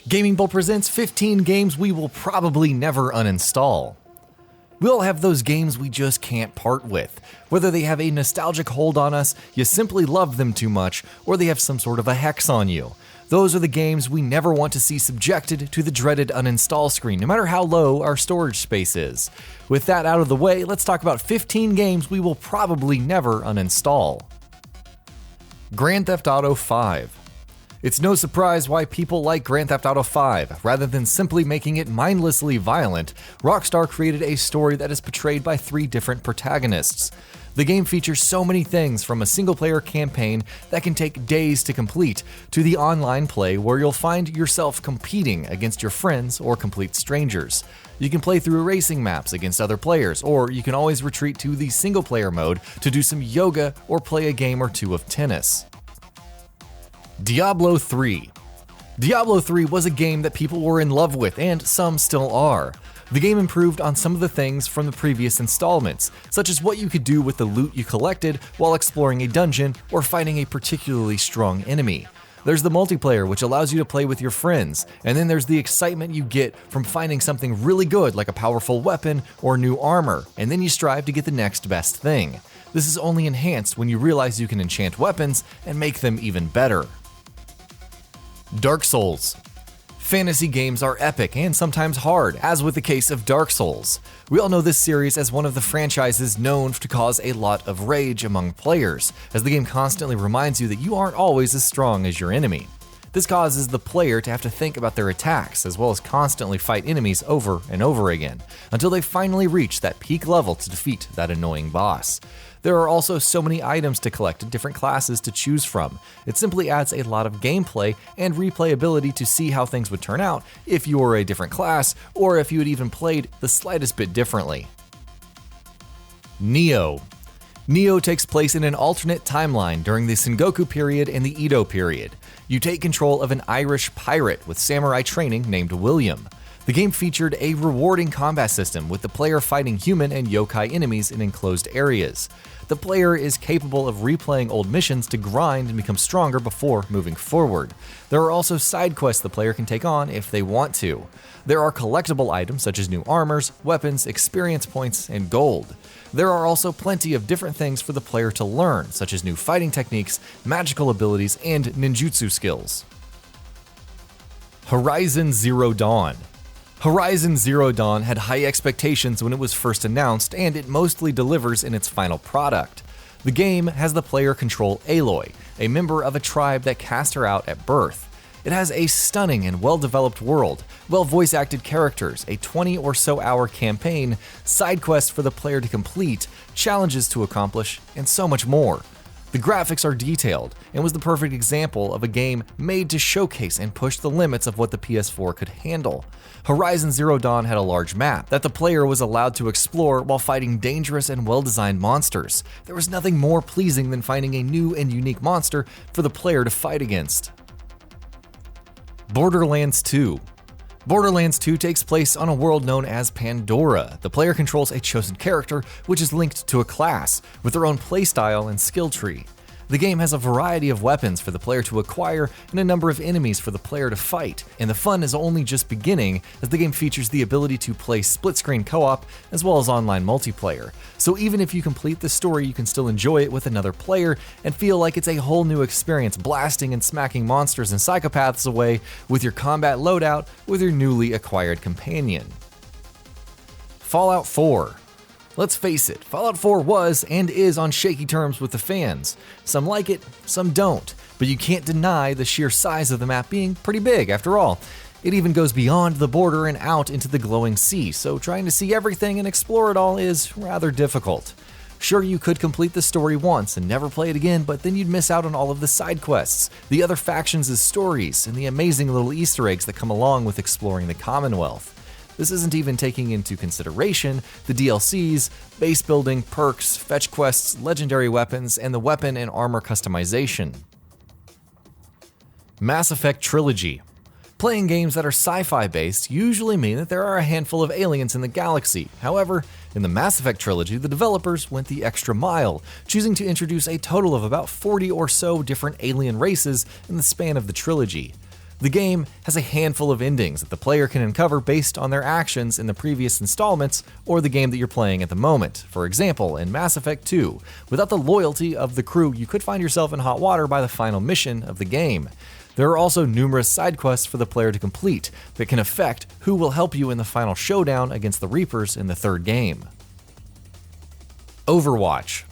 GamingBolt presents 15 games we will probably never uninstall. We all have those games we just can't part with. Whether they have a nostalgic hold on us, you simply love them too much, or they have some sort of a hex on you. Those are the games we never want to see subjected to the dreaded uninstall screen, no matter how low our storage space is. With that out of the way, let's talk about 15 games we will probably never uninstall. Grand Theft Auto 5. It's no surprise why people like Grand Theft Auto 5. Rather than simply making it mindlessly violent, Rockstar created a story that is portrayed by 3 different protagonists. The game features so many things, from a single-player campaign that can take days to complete, to the online play where you'll find yourself competing against your friends or complete strangers. You can play through racing maps against other players, or you can always retreat to the single-player mode to do some yoga or play a game or two of tennis. Diablo 3. Diablo 3 was a game that people were in love with, and some still are. The game improved on some of the things from the previous installments, such as what you could do with the loot you collected while exploring a dungeon or fighting a particularly strong enemy. There's the multiplayer, which allows you to play with your friends, and then there's the excitement you get from finding something really good like a powerful weapon or new armor, and then you strive to get the next best thing. This is only enhanced when you realize you can enchant weapons and make them even better. Dark Souls. Fantasy games are epic and sometimes hard, as with the case of Dark Souls. We all know this series as one of the franchises known to cause a lot of rage among players, as the game constantly reminds you that you aren't always as strong as your enemy. This causes the player to have to think about their attacks, as well as constantly fight enemies over and over again, until they finally reach that peak level to defeat that annoying boss. There are also so many items to collect and different classes to choose from. It simply adds a lot of gameplay and replayability to see how things would turn out if you were a different class, or if you had even played the slightest bit differently. Nioh. Nioh takes place in an alternate timeline during the Sengoku period and the Edo period. You take control of an Irish pirate with samurai training named William. The game featured a rewarding combat system, with the player fighting human and yokai enemies in enclosed areas. The player is capable of replaying old missions to grind and become stronger before moving forward. There are also side quests the player can take on if they want to. There are collectible items such as new armors, weapons, experience points, and gold. There are also plenty of different things for the player to learn, such as new fighting techniques, magical abilities, and ninjutsu skills. Horizon Zero Dawn. Horizon Zero Dawn had high expectations when it was first announced, and it mostly delivers in its final product. The game has the player control Aloy, a member of a tribe that cast her out at birth. It has a stunning and well-developed world, well-voice-acted characters, a 20 or so hour campaign, side quests for the player to complete, challenges to accomplish, and so much more. The graphics are detailed, and was the perfect example of a game made to showcase and push the limits of what the PS4 could handle. Horizon Zero Dawn had a large map that the player was allowed to explore while fighting dangerous and well-designed monsters. There was nothing more pleasing than finding a new and unique monster for the player to fight against. Borderlands 2. Borderlands 2 takes place on a world known as Pandora. The player controls a chosen character, which is linked to a class, with their own playstyle and skill tree. The game has a variety of weapons for the player to acquire and a number of enemies for the player to fight, and the fun is only just beginning, as the game features the ability to play split-screen co-op as well as online multiplayer. So even if you complete the story, you can still enjoy it with another player and feel like it's a whole new experience, blasting and smacking monsters and psychopaths away with your combat loadout with your newly acquired companion. Fallout 4. Let's face it, Fallout 4 was and is on shaky terms with the fans. Some like it, some don't, but you can't deny the sheer size of the map being pretty big after all. It even goes beyond the border and out into the glowing sea, so trying to see everything and explore it all is rather difficult. Sure, you could complete the story once and never play it again, but then you'd miss out on all of the side quests, the other factions' stories, and the amazing little Easter eggs that come along with exploring the Commonwealth. This isn't even taking into consideration the DLCs, base building, perks, fetch quests, legendary weapons, and the weapon and armor customization. Mass Effect Trilogy. Playing games that are sci-fi based usually mean that there are a handful of aliens in the galaxy. However, in the Mass Effect trilogy, the developers went the extra mile, choosing to introduce a total of about 40 or so different alien races in the span of the trilogy. The game has a handful of endings that the player can uncover based on their actions in the previous installments or the game that you're playing at the moment. For example, in Mass Effect 2, without the loyalty of the crew, you could find yourself in hot water by the final mission of the game. There are also numerous side quests for the player to complete that can affect who will help you in the final showdown against the Reapers in the third game. Overwatch.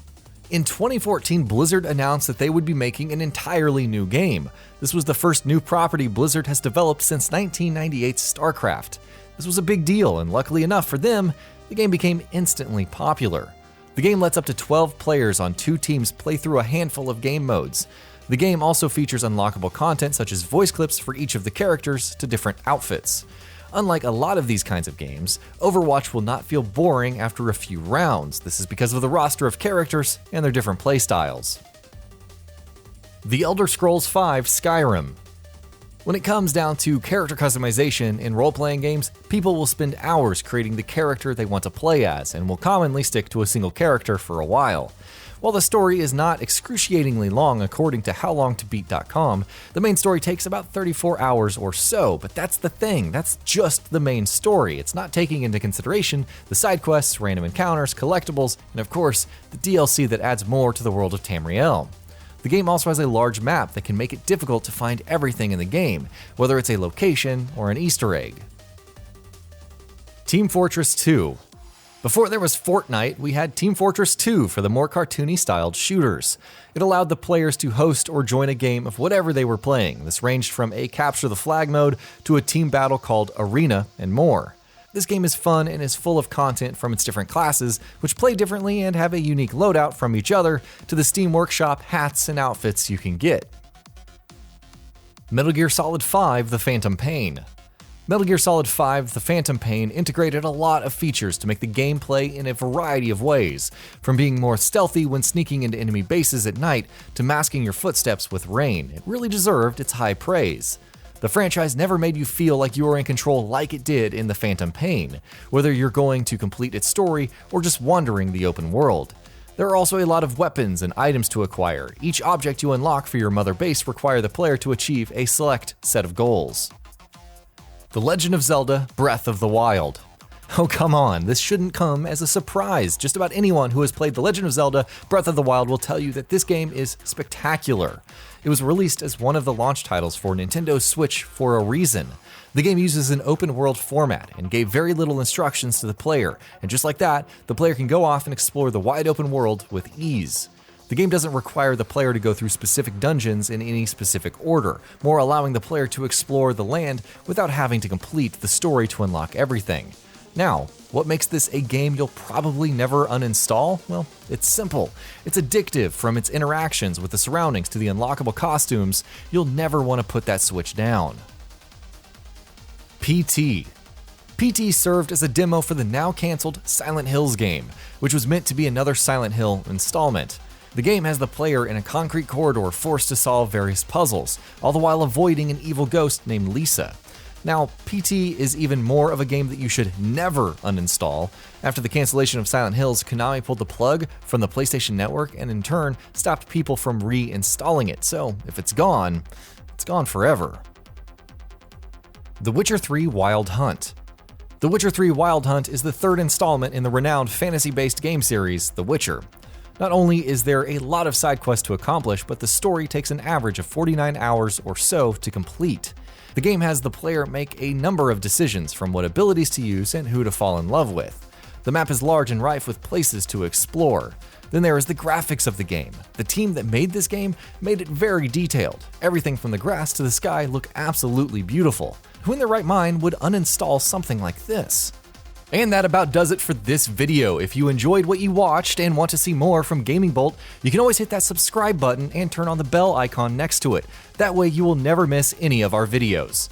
In 2014, Blizzard announced that they would be making an entirely new game. This was the first new property Blizzard has developed since 1998's StarCraft. This was a big deal, and luckily enough for them, the game became instantly popular. The game lets up to 12 players on 2 teams play through a handful of game modes. The game also features unlockable content such as voice clips for each of the characters to different outfits. Unlike a lot of these kinds of games, Overwatch will not feel boring after a few rounds. This is because of the roster of characters and their different playstyles. The Elder Scrolls V Skyrim. When it comes down to character customization in role-playing games, people will spend hours creating the character they want to play as and will commonly stick to a single character for a while. While the story is not excruciatingly long according to howlongtobeat.com, the main story takes about 34 hours or so, but that's the thing, that's just the main story. It's not taking into consideration the side quests, random encounters, collectibles, and of course, the DLC that adds more to the world of Tamriel. The game also has a large map that can make it difficult to find everything in the game, whether it's a location or an Easter egg. Team Fortress 2. Before there was Fortnite, we had Team Fortress 2 for the more cartoony-styled shooters. It allowed the players to host or join a game of whatever they were playing. This ranged from a capture the flag mode to a team battle called Arena and more. This game is fun and is full of content from its different classes, which play differently and have a unique loadout from each other, to the Steam Workshop hats and outfits you can get. Metal Gear Solid 5: The Phantom Pain. Metal Gear Solid 5: The Phantom Pain integrated a lot of features to make the gameplay in a variety of ways, from being more stealthy when sneaking into enemy bases at night to masking your footsteps with rain. It really deserved its high praise. The franchise never made you feel like you were in control like it did in The Phantom Pain, whether you're going to complete its story or just wandering the open world. There are also a lot of weapons and items to acquire. Each object you unlock for your mother base require the player to achieve a select set of goals. The Legend of Zelda: Breath of the Wild. Oh come on, this shouldn't come as a surprise. Just about anyone who has played The Legend of Zelda: Breath of the Wild will tell you that this game is spectacular. It was released as one of the launch titles for Nintendo Switch for a reason. The game uses an open world format and gave very little instructions to the player, and just like that, the player can go off and explore the wide open world with ease. The game doesn't require the player to go through specific dungeons in any specific order, more allowing the player to explore the land without having to complete the story to unlock everything. Now, what makes this a game you'll probably never uninstall? Well, it's simple. It's addictive from its interactions with the surroundings to the unlockable costumes. You'll never want to put that Switch down. PT. PT served as a demo for the now canceled Silent Hills game, which was meant to be another Silent Hill installment. The game has the player in a concrete corridor forced to solve various puzzles, all the while avoiding an evil ghost named Lisa. Now, PT is even more of a game that you should never uninstall. After the cancellation of Silent Hills, Konami pulled the plug from the PlayStation Network and in turn stopped people from reinstalling it, so if it's gone forever. The Witcher 3 Wild Hunt. The Witcher 3 Wild Hunt is the third installment in the renowned fantasy-based game series, The Witcher. Not only is there a lot of side quests to accomplish, but the story takes an average of 49 hours or so to complete. The game has the player make a number of decisions, from what abilities to use and who to fall in love with. The map is large and rife with places to explore. Then there is the graphics of the game. The team that made this game made it very detailed. Everything from the grass to the sky look absolutely beautiful. Who in their right mind would uninstall something like this? And that about does it for this video. If you enjoyed what you watched and want to see more from GamingBolt, you can always hit that subscribe button and turn on the bell icon next to it. That way you will never miss any of our videos.